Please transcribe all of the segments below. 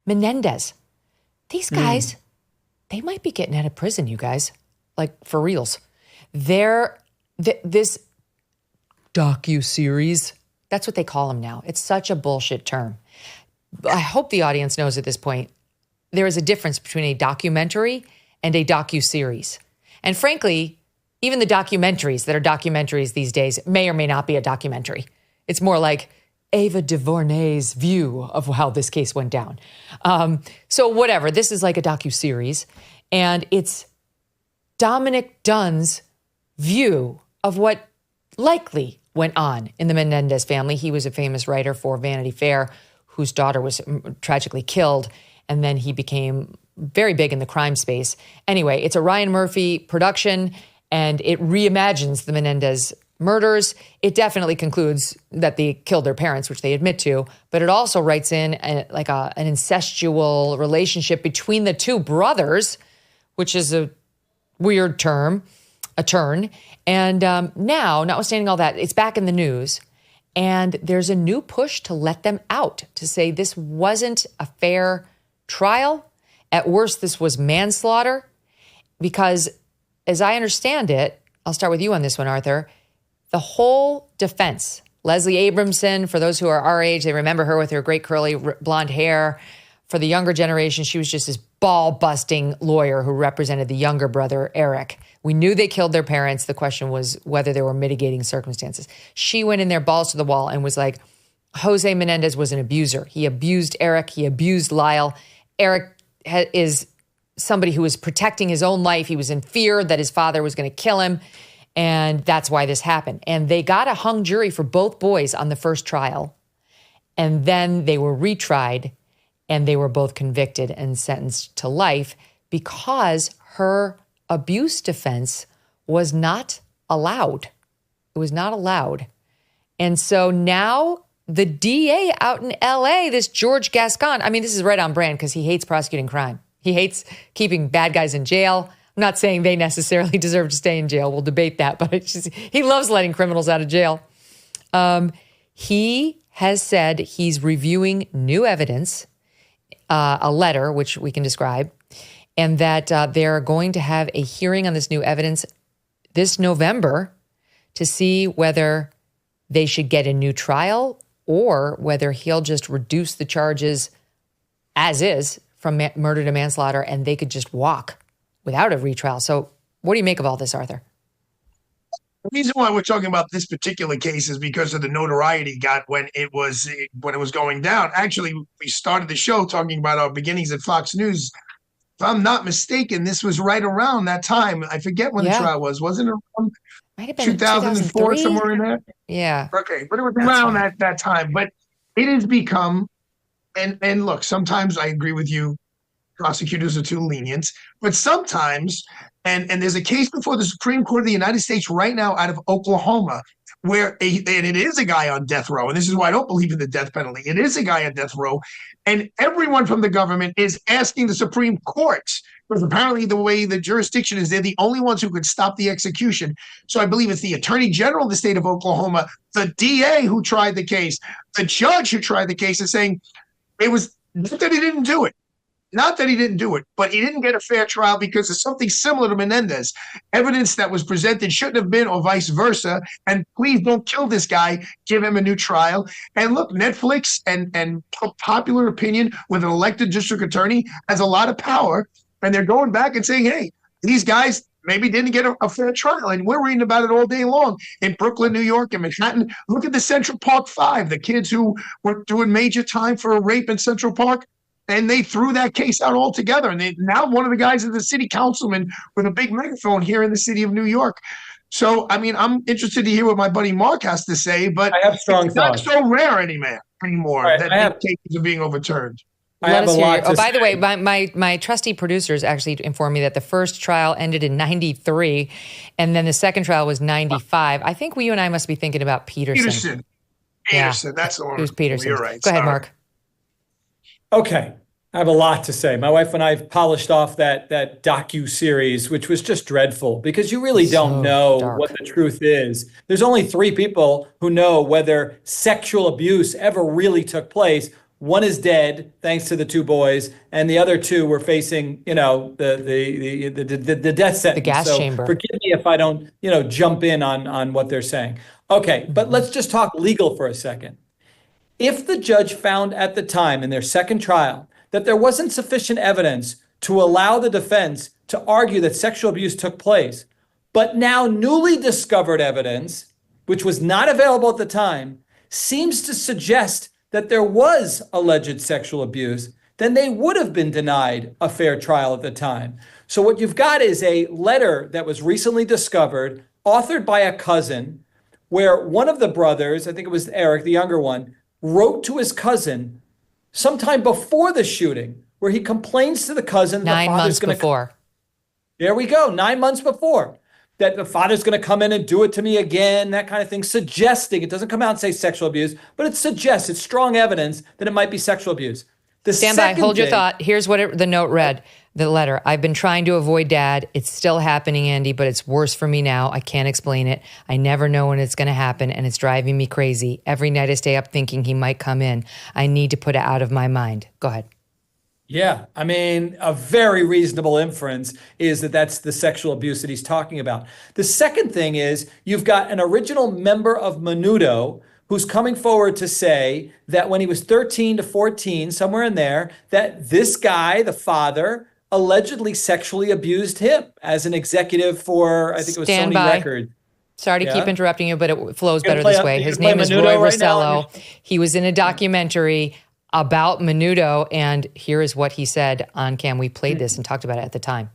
Menendez. These guys, they might be getting out of prison, you guys. Like, for reals. This docu-series, that's what they call them now. It's such a bullshit term. I hope the audience knows at this point, there is a difference between a documentary and a docu-series. And frankly, even the documentaries that are documentaries these days may or may not be a documentary. It's more like Ava DuVernay's view of how this case went down. So whatever, this is like a docu-series, and it's Dominic Dunn's view of what likely went on in the Menendez family. He was a famous writer for Vanity Fair whose daughter was tragically killed, and then he became very big in the crime space. Anyway, it's a Ryan Murphy production, and it reimagines the Menendez murders. It definitely concludes that they killed their parents, which they admit to, but it also writes in an incestual relationship between the two brothers, which is a weird turn. And now, notwithstanding all that, it's back in the news, and there's a new push to let them out, to say this wasn't a fair trial. At worst, this was manslaughter, because as I understand it, I'll start with you on this one, Arthur, the whole defense, Leslie Abramson, for those who are our age, they remember her with her great curly blonde hair. For the younger generation, she was just this ball-busting lawyer who represented the younger brother, Eric. We knew they killed their parents. The question was whether there were mitigating circumstances. She went in there balls to the wall and was like, Jose Menendez was an abuser. He abused Eric. He abused Lyle. Eric is somebody who was protecting his own life. He was in fear that his father was going to kill him. And that's why this happened. And they got a hung jury for both boys on the first trial. And then they were retried, and they were both convicted and sentenced to life because her abuse defense was not allowed. It was not allowed. And so now the DA out in LA, this George Gascon, I mean, this is right on brand because he hates prosecuting crime. He hates keeping bad guys in jail. I'm not saying they necessarily deserve to stay in jail. We'll debate that, but he loves letting criminals out of jail. He has said he's reviewing new evidence, a letter, which we can describe, and that they're going to have a hearing on this new evidence this November to see whether they should get a new trial or whether he'll just reduce the charges as is from murder to manslaughter and they could just walk without a retrial. So what do you make of all this, Arthur? The reason why we're talking about this particular case is because of the notoriety it got when it was going down. Actually, we started the show talking about our beginnings at Fox News. If I'm not mistaken, this was right around that time. I forget when the trial was. Wasn't it around might have been 2004, somewhere in there? Yeah. Okay, but it was around that time. But it has become, and look, sometimes I agree with you, prosecutors are too lenient, but sometimes, and there's a case before the Supreme Court of the United States right now out of Oklahoma where and it is a guy on death row, and this is why I don't believe in the death penalty. It is a guy on death row, and everyone from the government is asking the Supreme Court, because apparently the way the jurisdiction is, they're the only ones who could stop the execution. So I believe it's the Attorney General of the state of Oklahoma, the DA who tried the case, the judge who tried the case, is saying it was not that he didn't do it. Not that he didn't do it, but he didn't get a fair trial because of something similar to Menendez. Evidence that was presented shouldn't have been, or vice versa. And please don't kill this guy. Give him a new trial. And look, Netflix and popular opinion with an elected district attorney has a lot of power. And they're going back and saying, hey, these guys maybe didn't get a fair trial. And we're reading about it all day long in Brooklyn, New York, and Manhattan. Look at the Central Park Five, the kids who were doing major time for a rape in Central Park. And they threw that case out altogether. And now one of the guys is the city councilman with a big megaphone here in the city of New York. So, I mean, I'm interested to hear what my buddy Mark has to say, but I have strong it's thoughts. not so rare anymore Right, that these cases are being overturned. Let us hear you. Oh, by the way, my trusty producers actually informed me that the first trial ended in 93, and then the second trial was 95. I think you and I must be thinking about Peterson. Peterson, that's the one. It was Peterson. You're right. Go ahead, Mark. Okay. I have a lot to say. My wife and I have polished off that docu-series, which was just dreadful because you really don't know what the truth is. There's only 3 people who know whether sexual abuse ever really took place One is dead, thanks to the two boys, and the other two were facing, the death sentence. The gas chamber. Forgive me if I don't, jump in on what they're saying. Okay, but let's just talk legal for a second. If the judge found at the time in their second trial that there wasn't sufficient evidence to allow the defense to argue that sexual abuse took place, but now newly discovered evidence, which was not available at the time, seems to suggest that there was alleged sexual abuse, then they would have been denied a fair trial at the time. So what you've got is a letter that was recently discovered, authored by a cousin, where one of the brothers, I think it was Eric, the younger one, wrote to his cousin sometime before the shooting, where he complains to the cousin. 9 months before. There we go, 9 months before. That the father's going to come in and do it to me again, that kind of thing, suggesting, it doesn't come out and say sexual abuse, but it suggests, it's strong evidence that it might be sexual abuse. Stand by, hold your thought. Here's what the note read, the letter. I've been trying to avoid Dad. It's still happening, Andy, but it's worse for me now. I can't explain it. I never know when it's going to happen, and it's driving me crazy. Every night I stay up thinking he might come in. I need to put it out of my mind. Go ahead. Yeah, I mean, a very reasonable inference is that that's the sexual abuse that he's talking about. The second thing is you've got an original member of Menudo who's coming forward to say that when he was 13 to 14, somewhere in there, that this guy, the father, allegedly sexually abused him as an executive for, I think it was Sony Records. Sorry to keep interrupting you, but it flows better this way. His name is Roy Rossello. He was in a documentary about Menudo, and here is what he said on cam. We played this and talked about it at the time.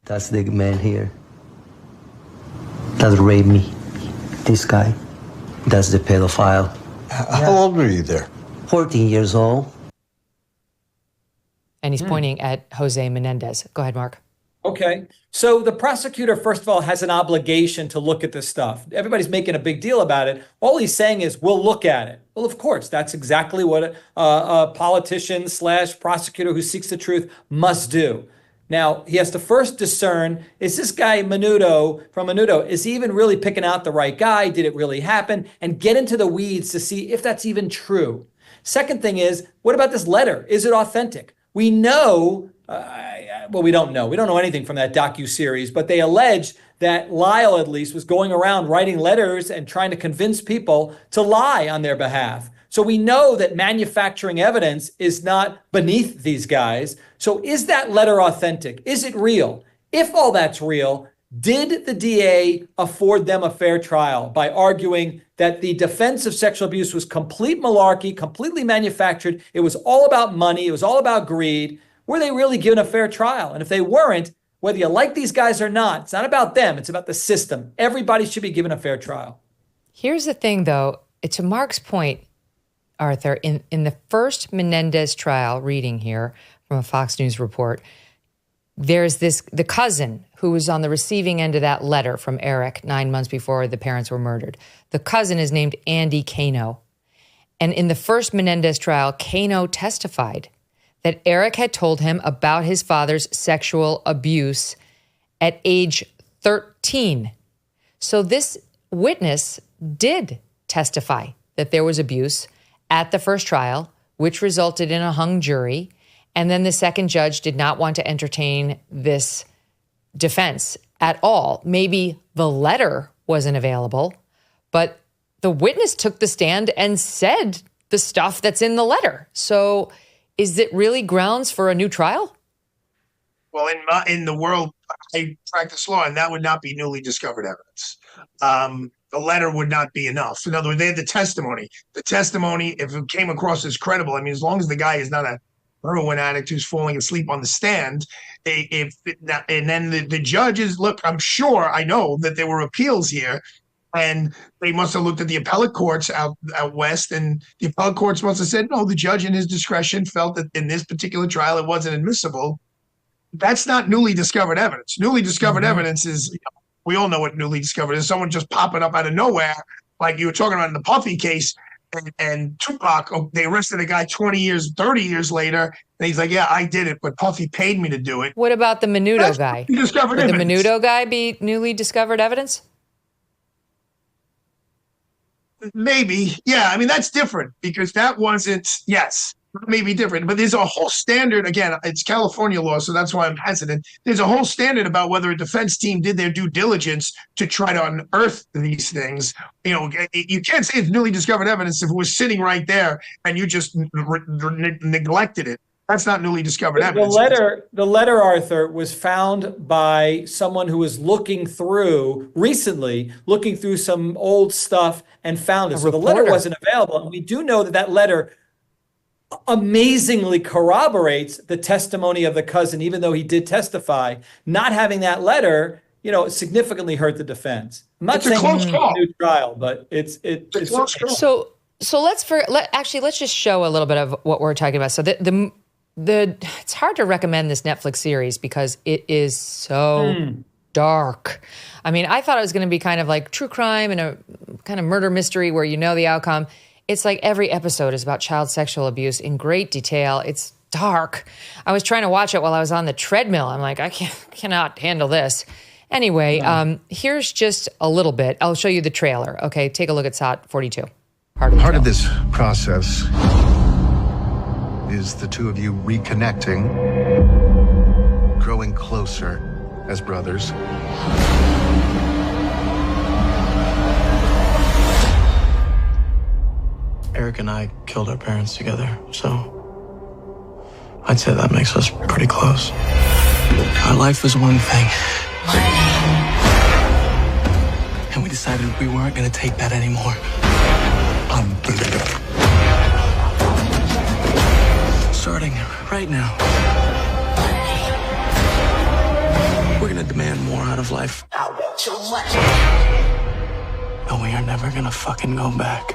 That's the man here that raped me. This guy, that's the pedophile. How old were you there? 14 years old. And he's pointing at Jose Menendez. Go ahead, Mark. Okay. So the prosecutor, first of all, has an obligation to look at this stuff. Everybody's making a big deal about it. All he's saying is, we'll look at it. Well, of course, that's exactly what a politician / prosecutor who seeks the truth must do. Now, he has to first discern, is this guy from Menudo, is he even really picking out the right guy? Did it really happen? And get into the weeds to see if that's even true. Second thing is, what about this letter? Is it authentic? We know, we don't know. We don't know anything from that docuseries, but they allege that Lyle, at least, was going around writing letters and trying to convince people to lie on their behalf. So we know that manufacturing evidence is not beneath these guys. So is that letter authentic? Is it real? If all that's real, did the DA afford them a fair trial by arguing that the defense of sexual abuse was complete malarkey, completely manufactured? It was all about money. It was all about greed. Were they really given a fair trial? And if they weren't, whether you like these guys or not, it's not about them. It's about the system. Everybody should be given a fair trial. The thing, though, to Mark's point, Arthur, in the first Menendez trial, reading here from a Fox News report, there's the cousin who was on the receiving end of that letter from Eric 9 months before the parents were murdered. The cousin is named Andy Cano. And in the first Menendez trial, Cano testified that Eric had told him about his father's sexual abuse at age 13. So this witness did testify that there was abuse at the first trial, which resulted in a hung jury. And then the second judge did not want to entertain this defense at all. Maybe the letter wasn't available, but the witness took the stand and said the stuff that's in the letter. So is it really grounds for a new trial? Well, in the world, I practice law, and that would not be newly discovered evidence. The letter would not be enough. In other words, they had the testimony. The testimony, if it came across as credible, I mean, as long as the guy is not a heroin addict who's falling asleep on the stand, and then the judges, look, I know that there were appeals here, and they must have looked at the appellate courts out west, and the appellate courts must have said, no, the judge in his discretion felt that in this particular trial it wasn't admissible. That's not newly discovered evidence. Newly discovered evidence is, we all know what newly discovered is. Someone just popping up out of nowhere, like you were talking about in the Puffy case, and Tupac, they arrested a guy 20 years, 30 years later, and he's like, yeah, I did it, but Puffy paid me to do it. What about the Menudo guy? Would the Menudo guy be newly discovered evidence? Maybe. Yeah, I mean, that's different because that wasn't, yes, may be different, but there's a whole standard. Again, it's California law, so that's why I'm hesitant. There's a whole standard about whether a defense team did their due diligence to try to unearth these things. You can't say it's newly discovered evidence if it was sitting right there and you just neglected it. That's not newly discovered evidence. The letter, Arthur, was found by someone who was looking through some old stuff and found it. So the letter wasn't available. And we do know that letter amazingly corroborates the testimony of the cousin, even though he did testify. Not having that letter, significantly hurt the defense. I'm not saying it's a new trial, but it's close call. So let's just show a little bit of what we're talking about. So it's hard to recommend this Netflix series because it is so dark. I mean, I thought it was going to be kind of like true crime and a kind of murder mystery where you know the outcome. It's like every episode is about child sexual abuse in great detail. It's dark. I was trying to watch it while I was on the treadmill. I'm like, I cannot handle this. Anyway, here's just a little bit. I'll show you the trailer. Okay, take a look at SOT 42. Part of this process is the two of you reconnecting, growing closer as brothers. Eric and I killed our parents together, so I'd say that makes us pretty close. Our life was one thing, and we decided we weren't going to take that anymore. Unbelievable. Starting right now, we're gonna demand more out of life. And we are never gonna fucking go back.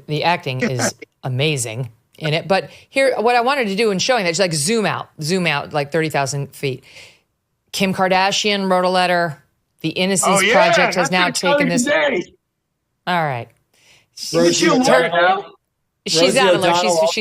The acting is amazing in it. But here, what I wanted to do in showing that is like zoom out like 30,000 feet. Kim Kardashian wrote a letter. The Innocence Project has now taken this. All right. She's not a lawyer. She's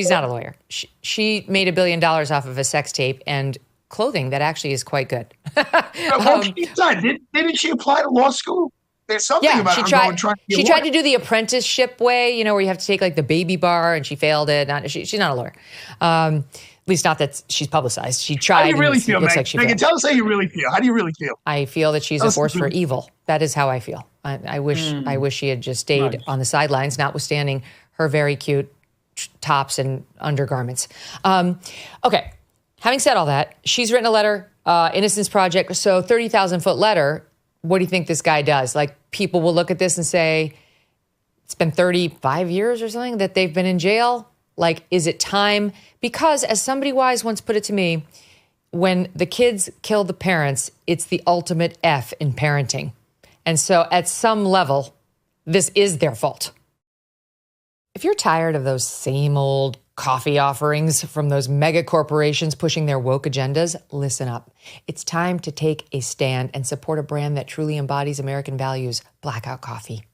not a lawyer. She made $1 billion off of a sex tape and clothing that actually is quite good. Didn't she apply to law school? There's something about she her tried to do the apprenticeship way, where you have to take like the baby bar, and she failed it. She's not a lawyer. At least not that she's publicized. She tried. How do you really feel, Meg? Megyn, tell us how you really feel. How do you really feel? I feel that she's a force for evil. That is how I feel. I wish she had just stayed on the sidelines, notwithstanding her very cute tops and undergarments. Okay. Having said all that, she's written a letter, Innocence Project. So 30,000-foot letter. What do you think this guy does? Like, people will look at this and say, it's been 35 years or something that they've been in jail. Like, is it time? Because as somebody wise once put it to me, when the kids kill the parents, it's the ultimate F in parenting. And so at some level, this is their fault. If you're tired of those same old coffee offerings from those mega corporations pushing their woke agendas, listen up. It's time to take a stand and support a brand that truly embodies American values, Blackout Coffee.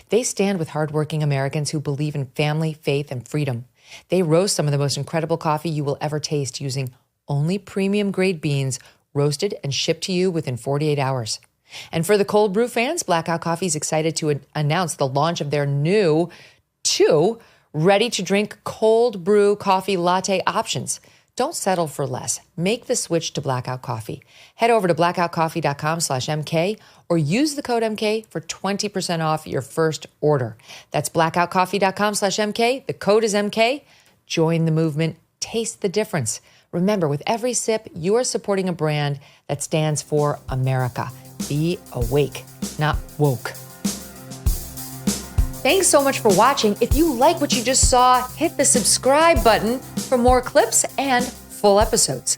They stand with hardworking Americans who believe in family, faith, and freedom. They roast some of the most incredible coffee you will ever taste using only premium grade beans, roasted and shipped to you within 48 hours. And for the cold brew fans, Blackout Coffee is excited to announce the launch of their new 2 ready-to-drink cold brew coffee latte options. Don't settle for less. Make the switch to Blackout Coffee. Head over to blackoutcoffee.com/MK or use the code MK for 20% off your first order. That's blackoutcoffee.com/MK. The code is MK. Join the movement. Taste the difference. Remember, with every sip, you are supporting a brand that stands for America. Be awake, not woke. Thanks so much for watching. If you like what you just saw, hit the subscribe button for more clips and full episodes.